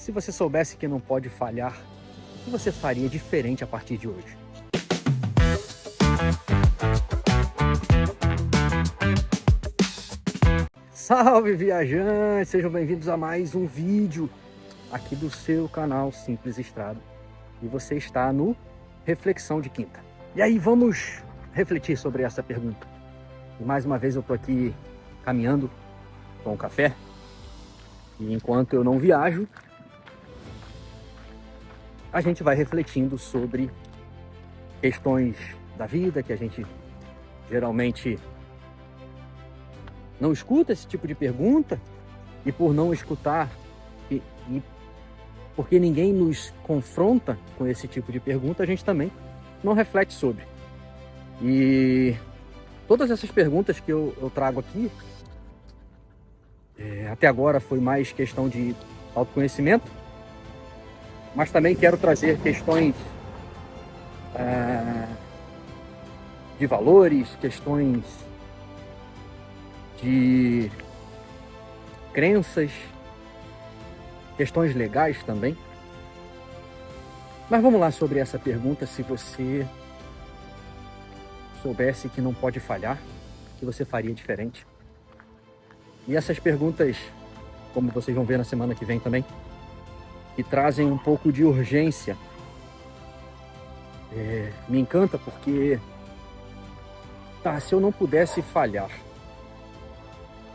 Se você soubesse que não pode falhar, o que você faria diferente a partir de hoje? Salve, viajantes! Sejam bem-vindos a mais um vídeo aqui do seu canal Simples Estrada. E você está no Reflexão de Quinta. E aí, vamos refletir sobre essa pergunta. E mais uma vez eu estou aqui caminhando com um café. E enquanto eu não viajo, a gente vai refletindo sobre questões da vida que a gente geralmente não escuta esse tipo de pergunta, e por não escutar e porque ninguém nos confronta com esse tipo de pergunta, a gente também não reflete sobre. E todas essas perguntas que eu trago aqui, até agora foi mais questão de autoconhecimento, mas também quero trazer questões de valores, questões de crenças, questões legais também. Mas vamos lá sobre essa pergunta. Se você soubesse que não pode falhar, o que você faria diferente? E essas perguntas, como vocês vão ver na semana que vem também, que trazem um pouco de urgência, me encanta porque, se eu não pudesse falhar,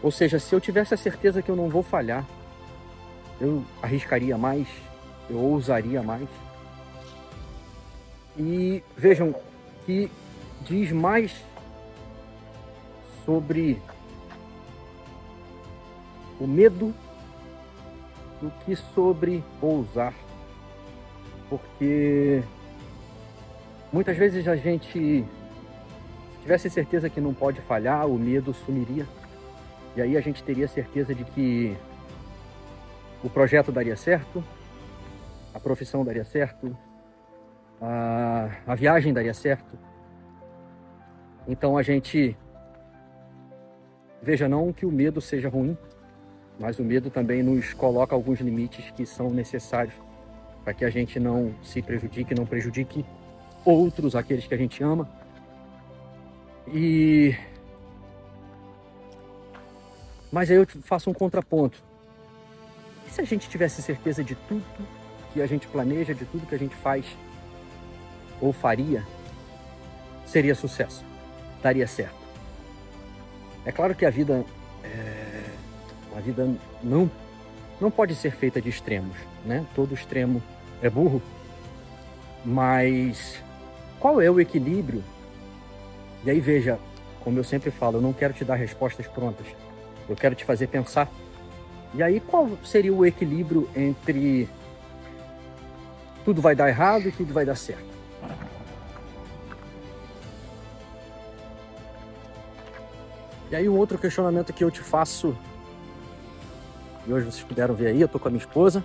ou seja, se eu tivesse a certeza que eu não vou falhar, eu arriscaria mais, eu ousaria mais. E vejam que diz mais sobre o medo do que sobre ousar. Porque muitas vezes a gente, se tivesse certeza que não pode falhar, o medo sumiria. E aí a gente teria certeza de que o projeto daria certo, a profissão daria certo, a viagem daria certo. Então a gente, veja, não que o medo seja ruim, mas o medo também nos coloca alguns limites que são necessários para que a gente não se prejudique, não prejudique outros, aqueles que a gente ama. Mas aí eu faço um contraponto. E se a gente tivesse certeza de tudo que a gente planeja, de tudo que a gente faz ou faria, seria sucesso, daria certo? É claro que a vida não pode ser feita de extremos, né? Todo extremo é burro. Mas qual é o equilíbrio? E aí veja, como eu sempre falo, eu não quero te dar respostas prontas. Eu quero te fazer pensar. E aí qual seria o equilíbrio entre tudo vai dar errado e tudo vai dar certo? E aí um outro questionamento que eu te faço, e hoje vocês puderam ver aí, eu tô com a minha esposa.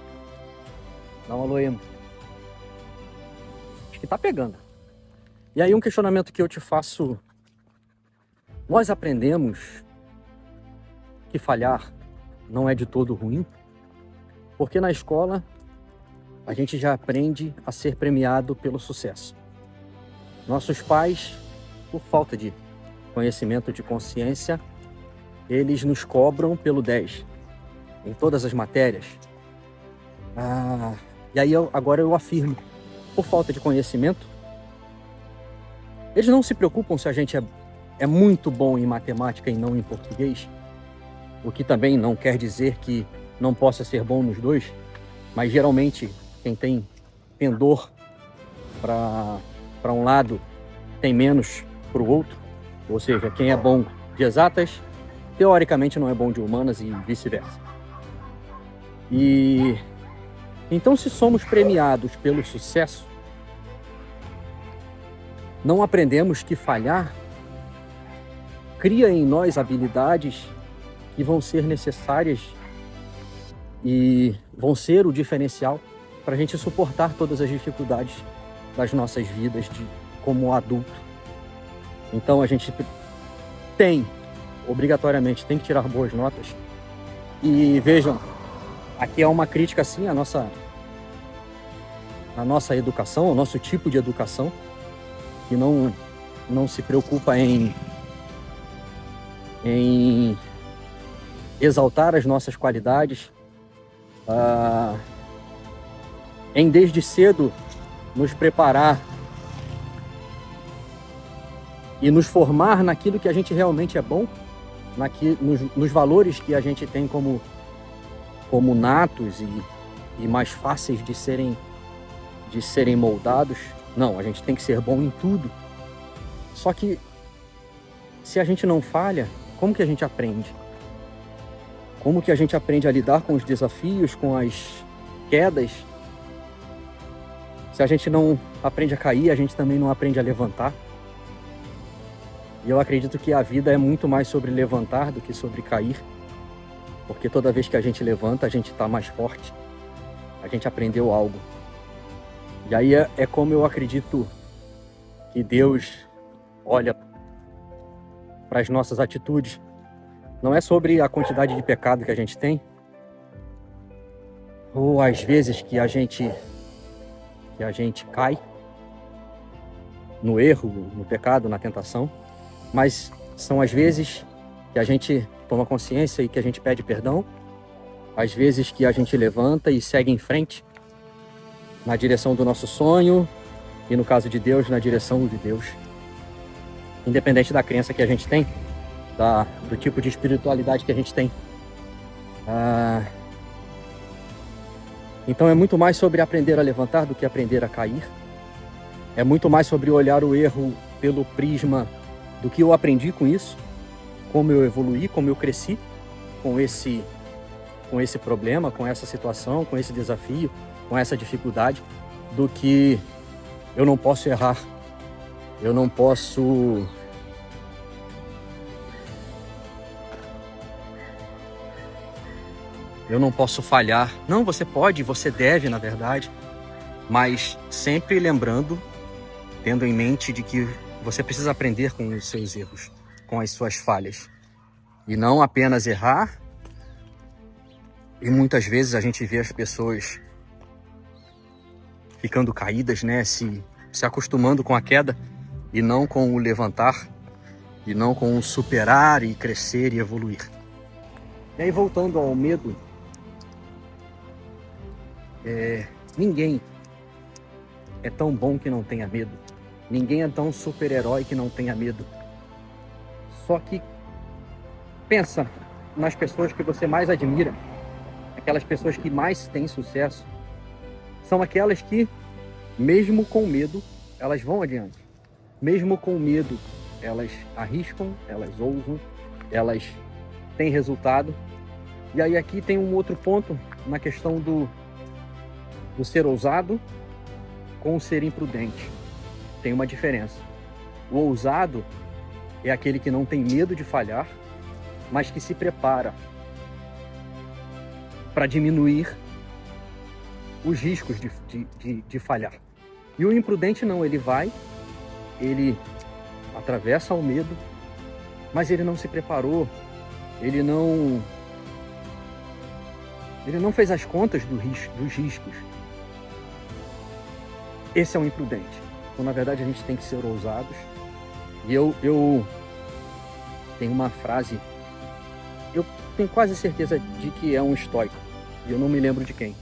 Dá um alô aí. Acho que tá pegando. E aí um questionamento que eu te faço: nós aprendemos que falhar não é de todo ruim? Porque na escola a gente já aprende a ser premiado pelo sucesso. Nossos pais, por falta de conhecimento, de consciência, eles nos cobram pelo 10 em todas as matérias. E aí agora eu afirmo, por falta de conhecimento, eles não se preocupam se a gente é muito bom em matemática e não em português, o que também não quer dizer que não possa ser bom nos dois, mas geralmente quem tem pendor para um lado tem menos para o outro, ou seja, quem é bom de exatas, teoricamente não é bom de humanas e vice-versa. E então, se somos premiados pelo sucesso, não aprendemos que falhar cria em nós habilidades que vão ser necessárias e vão ser o diferencial para a gente suportar todas as dificuldades das nossas vidas como adulto. Então a gente obrigatoriamente tem que tirar boas notas. E vejam, aqui é uma crítica, sim, à nossa educação, ao nosso tipo de educação, que não se preocupa em exaltar as nossas qualidades, em desde cedo nos preparar e nos formar naquilo que a gente realmente é bom, nos valores que a gente tem como natos e mais fáceis de serem moldados. Não, a gente tem que ser bom em tudo. Só que se a gente não falha, como que a gente aprende? Como que a gente aprende a lidar com os desafios, com as quedas? Se a gente não aprende a cair, a gente também não aprende a levantar. E eu acredito que a vida é muito mais sobre levantar do que sobre cair. Porque toda vez que a gente levanta, a gente está mais forte. A gente aprendeu algo. E aí é como eu acredito que Deus olha para as nossas atitudes. Não é sobre a quantidade de pecado que a gente tem, ou às vezes que a gente cai no erro, no pecado, na tentação, mas são as vezes que a gente toma consciência e que a gente pede perdão, às vezes que a gente levanta e segue em frente na direção do nosso sonho e, no caso de Deus, na direção de Deus. Independente da crença que a gente tem, do tipo de espiritualidade que a gente tem. Então é muito mais sobre aprender a levantar do que aprender a cair. É muito mais sobre olhar o erro pelo prisma do que eu aprendi com isso, como eu evoluí, como eu cresci com esse problema, com essa situação, com esse desafio, com essa dificuldade, do que eu não posso errar, eu não posso falhar. Não, você pode, você deve, na verdade, mas sempre lembrando, tendo em mente de que você precisa aprender com os seus erros, com as suas falhas, e não apenas errar. E muitas vezes a gente vê as pessoas ficando caídas, né? Se acostumando com a queda e não com o levantar, e não com o superar e crescer e evoluir. E aí, voltando ao medo, ninguém é tão bom que não tenha medo. Ninguém é tão super-herói que não tenha medo. Só que pensa nas pessoas que você mais admira, aquelas pessoas que mais têm sucesso, são aquelas que, mesmo com medo, elas vão adiante. Mesmo com medo, elas arriscam, elas ousam, elas têm resultado. E aí aqui tem um outro ponto na questão do ser ousado com o ser imprudente. Tem uma diferença. O ousado é aquele que não tem medo de falhar, mas que se prepara para diminuir os riscos de falhar. E o imprudente não, ele atravessa o medo, mas ele não se preparou, ele não fez as contas dos riscos. Esse é o imprudente. Então, na verdade, a gente tem que ser ousados. E eu tenho uma frase, eu tenho quase certeza de que é um estoico, e eu não me lembro de quem.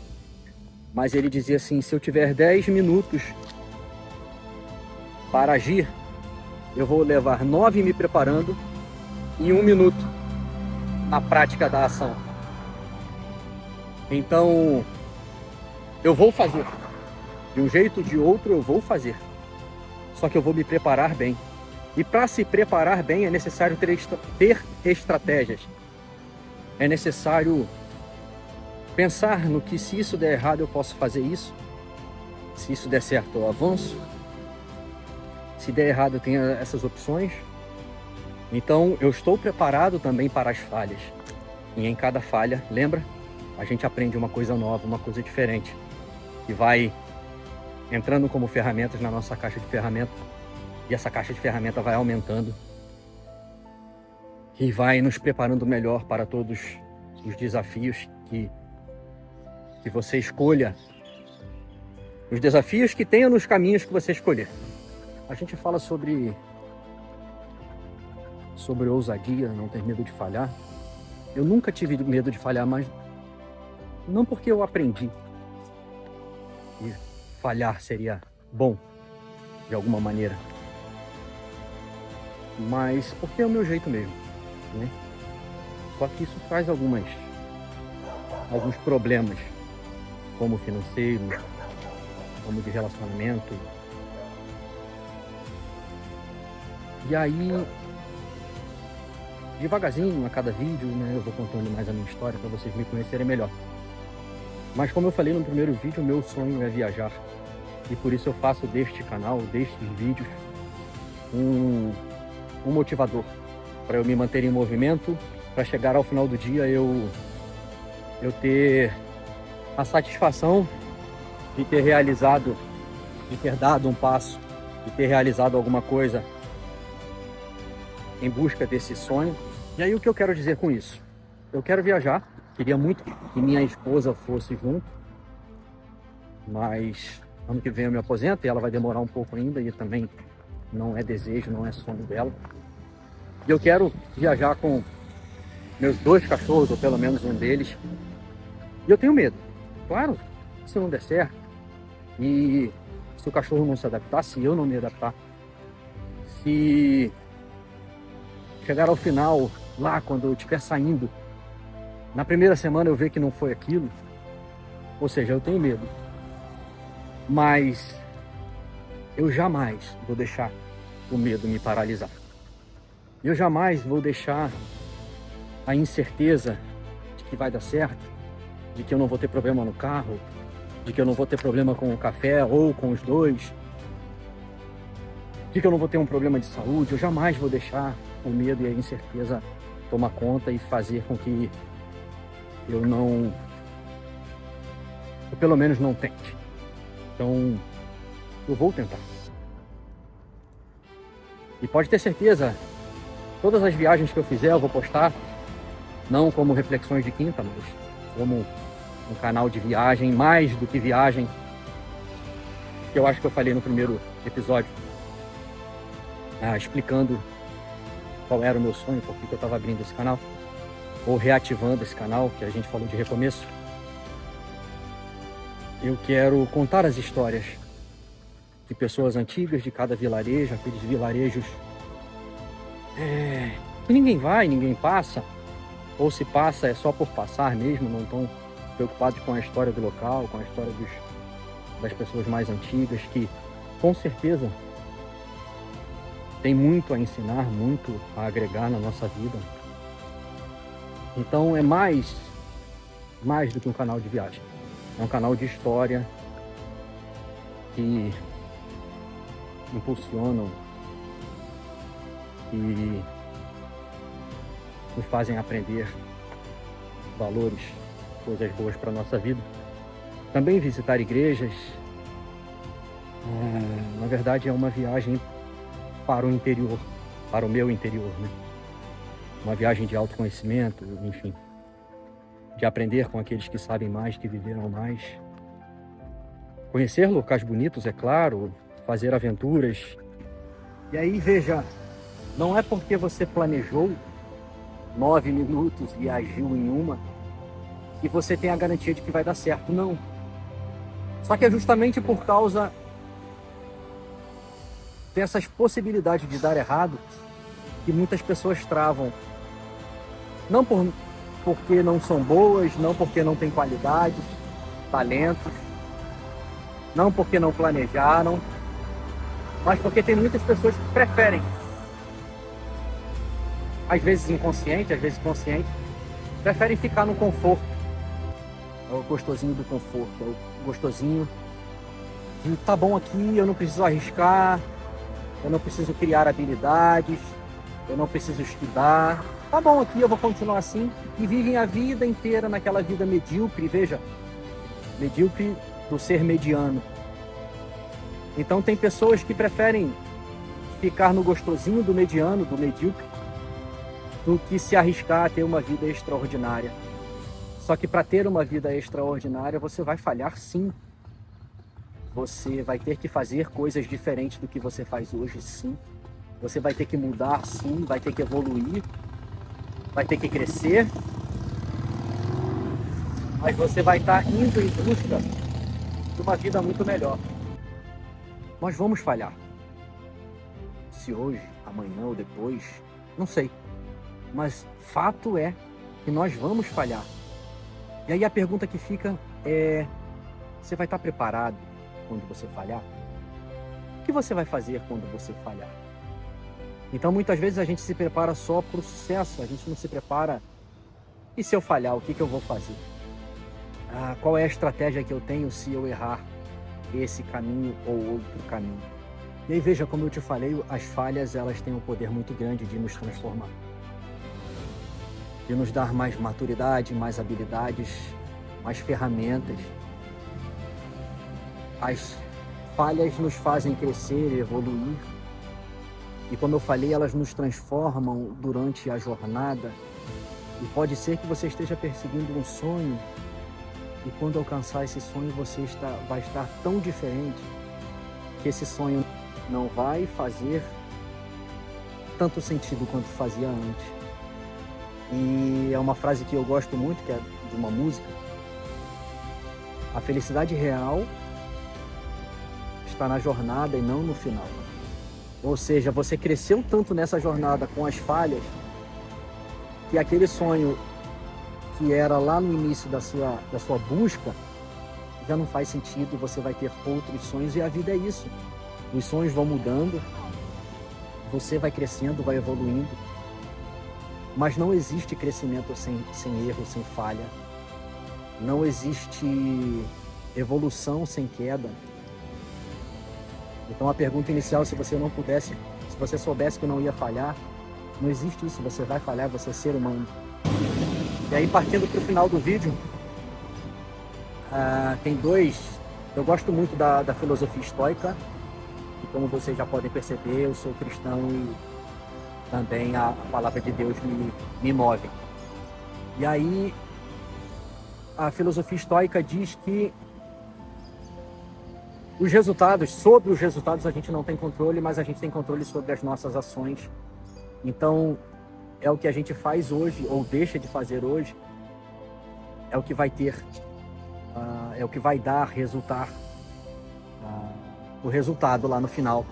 Mas ele dizia assim: se eu tiver 10 minutos para agir, eu vou levar 9 me preparando e 1 minuto na prática da ação. Então, eu vou fazer. De um jeito ou de outro, eu vou fazer. Só que eu vou me preparar bem. E para se preparar bem, é necessário ter estratégias. É necessário pensar no que, se isso der errado, eu posso fazer isso. Se isso der certo, eu avanço. Se der errado, eu tenho essas opções. Então, eu estou preparado também para as falhas. E em cada falha, lembra? A gente aprende uma coisa nova, uma coisa diferente, que vai entrando como ferramentas na nossa caixa de ferramentas. E essa caixa de ferramentas vai aumentando e vai nos preparando melhor para todos os desafios que que você escolha os desafios que tenha nos caminhos que você escolher. A gente fala sobre ousadia, não ter medo de falhar. Eu nunca tive medo de falhar, mas não porque eu aprendi que falhar seria bom, de alguma maneira, mas porque é o meu jeito mesmo, né? Só que isso traz alguns problemas, como financeiro, como de relacionamento. E aí, devagarzinho, a cada vídeo, né, eu vou contando mais a minha história para vocês me conhecerem melhor. Mas como eu falei no primeiro vídeo, o meu sonho é viajar. E por isso eu faço deste canal, destes vídeos, um motivador para eu me manter em movimento, para chegar ao final do dia eu ter a satisfação de ter realizado, de ter dado um passo, de ter realizado alguma coisa em busca desse sonho. E aí o que eu quero dizer com isso? Eu quero viajar, queria muito que minha esposa fosse junto, mas ano que vem eu me aposento e ela vai demorar um pouco ainda, e também não é desejo, não é sonho dela. E eu quero viajar com meus 2 cachorros, ou pelo menos um deles. E eu tenho medo, claro, se não der certo, e se o cachorro não se adaptar, se eu não me adaptar, se chegar ao final, lá quando eu estiver saindo, na primeira semana eu ver que não foi aquilo, ou seja, eu tenho medo. Mas eu jamais vou deixar o medo me paralisar. Eu jamais vou deixar a incerteza de que vai dar certo, de que eu não vou ter problema no carro, de que eu não vou ter problema com o café ou com os dois, de que eu não vou ter um problema de saúde. Eu jamais vou deixar o medo e a incerteza tomar conta e fazer com que eu pelo menos não tente. Então, eu vou tentar. E pode ter certeza, todas as viagens que eu fizer eu vou postar, não como reflexões de quinta, mas como um canal de viagem, mais do que viagem, que eu acho que eu falei no primeiro episódio, explicando qual era o meu sonho, por que eu estava abrindo esse canal, ou reativando esse canal, que a gente falou de recomeço. Eu quero contar as histórias de pessoas antigas de cada vilarejo, aqueles vilarejos que ninguém vai, ninguém passa, ou se passa é só por passar mesmo, não estão preocupados com a história do local, com a história das pessoas mais antigas, que com certeza tem muito a ensinar, muito a agregar na nossa vida. Então é mais do que um canal de viagem. É um canal de história que impulsionam e nos fazem aprender valores, coisas boas para a nossa vida. Também visitar igrejas. Na verdade é uma viagem para o interior, para o meu interior, né? Uma viagem de autoconhecimento, enfim, de aprender com aqueles que sabem mais, que viveram mais. Conhecer locais bonitos, é claro, fazer aventuras. E aí, veja, não é porque você planejou 9 minutos e agiu em uma que você tem a garantia de que vai dar certo, não. Só que é justamente por causa dessas possibilidades de dar errado que muitas pessoas travam. Não porque não são boas, não porque não têm qualidades, talentos, não porque não planejaram, mas porque tem muitas pessoas que preferem, às vezes inconsciente, às vezes consciente, preferem ficar no conforto. É o gostosinho do conforto, é o gostosinho de tá bom aqui, eu não preciso arriscar, eu não preciso criar habilidades, eu não preciso estudar. Tá bom aqui, eu vou continuar assim. E vivem a vida inteira naquela vida medíocre, veja, medíocre do ser mediano. Então tem pessoas que preferem ficar no gostosinho do mediano, do medíocre, do que se arriscar a ter uma vida extraordinária, Só que para ter uma vida extraordinária, você vai falhar sim. Você vai ter que fazer coisas diferentes do que você faz hoje, sim. Você vai ter que mudar, sim. Vai ter que evoluir. Vai ter que crescer. Mas você vai estar indo em busca de uma vida muito melhor. Nós vamos falhar. Se hoje, amanhã ou depois, não sei. Mas fato é que nós vamos falhar. E aí a pergunta que fica é: você vai estar preparado quando você falhar? O que você vai fazer quando você falhar? Então muitas vezes a gente se prepara só para o sucesso, a gente não se prepara. E se eu falhar, o que eu vou fazer? Qual é a estratégia que eu tenho se eu errar esse caminho ou outro caminho? E aí veja, como eu te falei, as falhas elas têm um poder muito grande de nos transformar, de nos dar mais maturidade, mais habilidades, mais ferramentas. As falhas nos fazem crescer, evoluir. E como eu falei, elas nos transformam durante a jornada. E pode ser que você esteja perseguindo um sonho e quando alcançar esse sonho vai estar tão diferente que esse sonho não vai fazer tanto sentido quanto fazia antes. E é uma frase que eu gosto muito, que é de uma música. A felicidade real está na jornada e não no final. Ou seja, você cresceu tanto nessa jornada com as falhas que aquele sonho que era lá no início da sua busca já não faz sentido e você vai ter outros sonhos. E a vida é isso. Os sonhos vão mudando, você vai crescendo, vai evoluindo. Mas não existe crescimento sem erro, sem falha. Não existe evolução sem queda. Então a pergunta inicial, se você soubesse que não ia falhar, não existe isso, você vai falhar, você é ser humano. E aí partindo para o final do vídeo, tem eu gosto muito da filosofia estoica, e como vocês já podem perceber, eu sou cristão e também a palavra de Deus me move. E aí a filosofia estoica diz que sobre os resultados a gente não tem controle, mas a gente tem controle sobre as nossas ações. Então, é o que a gente faz hoje, ou deixa de fazer hoje, é o que vai ter, é o que vai dar o resultado lá no final.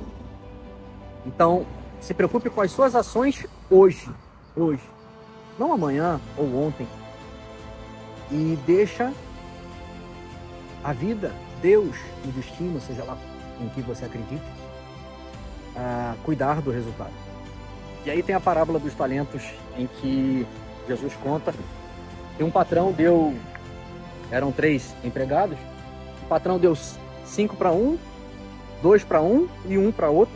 Então, se preocupe com as suas ações hoje, não amanhã ou ontem. E deixa a vida, Deus, o destino, seja lá em que você acredite, cuidar do resultado. E aí tem a parábola dos talentos, em que Jesus conta que um patrão eram 3 empregados, o patrão deu 5 para um, 2 para um e 1 para outro,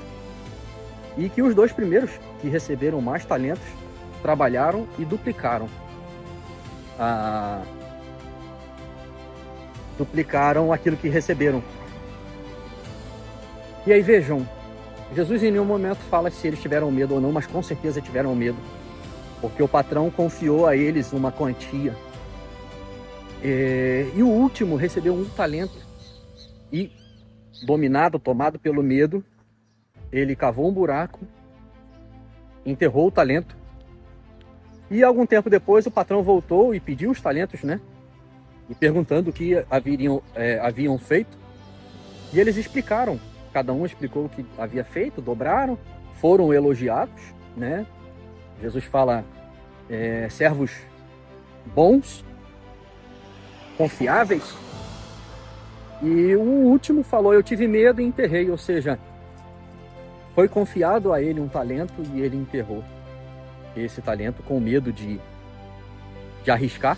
e que os 2 primeiros, que receberam mais talentos, trabalharam e duplicaram aquilo que receberam. E aí vejam, Jesus em nenhum momento fala se eles tiveram medo ou não, mas com certeza tiveram medo, porque o patrão confiou a eles uma quantia. E o último recebeu 1 talento e, tomado pelo medo, ele cavou um buraco, enterrou o talento, e algum tempo depois o patrão voltou e pediu os talentos, né? E perguntando o que haviam feito. E eles explicaram, cada um explicou o que havia feito, dobraram, foram elogiados, né? Jesus fala, servos bons, confiáveis. E o último falou, eu tive medo e enterrei, ou seja, foi confiado a ele um talento e ele enterrou esse talento com medo de arriscar,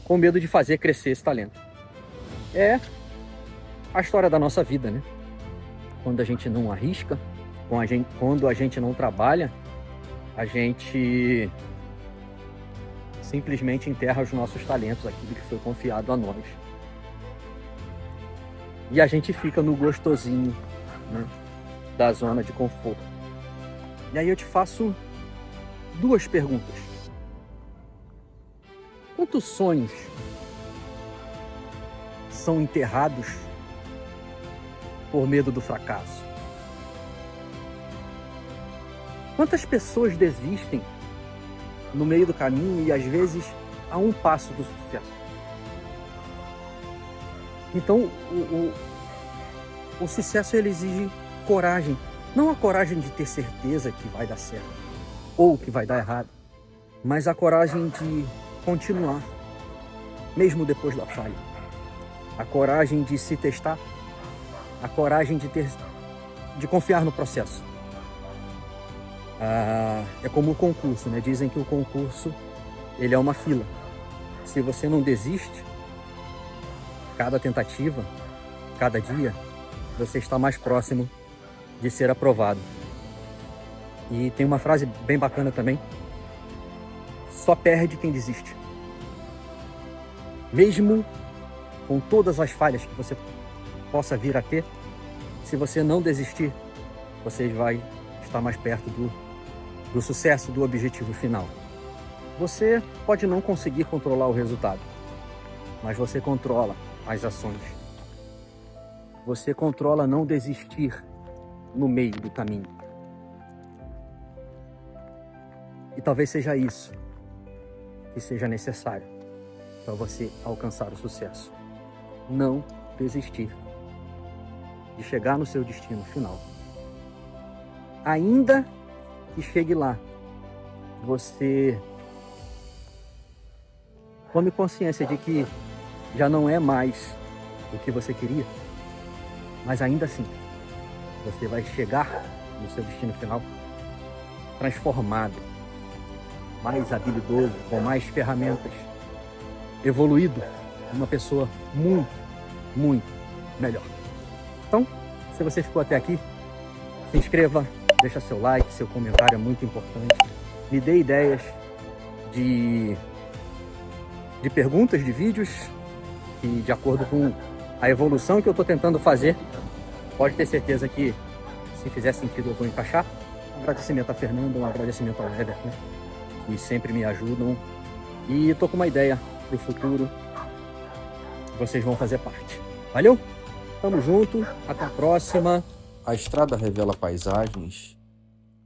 com medo de fazer crescer esse talento. É a história da nossa vida, né? Quando a gente não arrisca, quando a gente não trabalha, a gente simplesmente enterra os nossos talentos, aquilo que foi confiado a nós. E a gente fica no gostosinho, né, da zona de conforto. E aí eu te faço 2 perguntas. Quantos sonhos são enterrados por medo do fracasso? Quantas pessoas desistem no meio do caminho e às vezes a um passo do sucesso? Então, o sucesso ele exige coragem. Não a coragem de ter certeza que vai dar certo ou que vai dar errado, mas a coragem de continuar, mesmo depois da falha. A coragem de se testar, a coragem de confiar no processo. É como o concurso, né? Dizem que o concurso ele é uma fila. Se você não desiste, cada tentativa, cada dia, você está mais próximo de ser aprovado. E tem uma frase bem bacana também: só perde quem desiste. Mesmo com todas as falhas que você possa vir a ter, se você não desistir, você vai estar mais perto do sucesso, do objetivo final. Você pode não conseguir controlar o resultado, mas você controla as ações. Você controla não desistir no meio do caminho. E talvez seja isso que seja necessário para você alcançar o sucesso. Não desistir de chegar no seu destino final. Ainda que chegue lá, você tome consciência de que já não é mais o que você queria, mas ainda assim, você vai chegar no seu destino final transformado, mais habilidoso, com mais ferramentas, evoluído, uma pessoa muito, muito melhor. Então, se você ficou até aqui, se inscreva, deixa seu like, seu comentário é muito importante. Me dê ideias de perguntas, de vídeos, que de acordo com a evolução que eu estou tentando fazer, pode ter certeza que se fizer sentido eu vou encaixar. Um agradecimento a Fernanda, um agradecimento ao Everton, que sempre me ajudam. E estou com uma ideia para o futuro, vocês vão fazer parte. Valeu? Tamo junto, até a próxima. A estrada revela paisagens,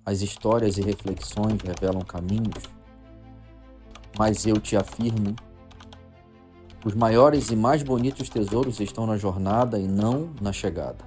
as histórias e reflexões revelam caminhos, mas eu te afirmo, os maiores e mais bonitos tesouros estão na jornada e não na chegada.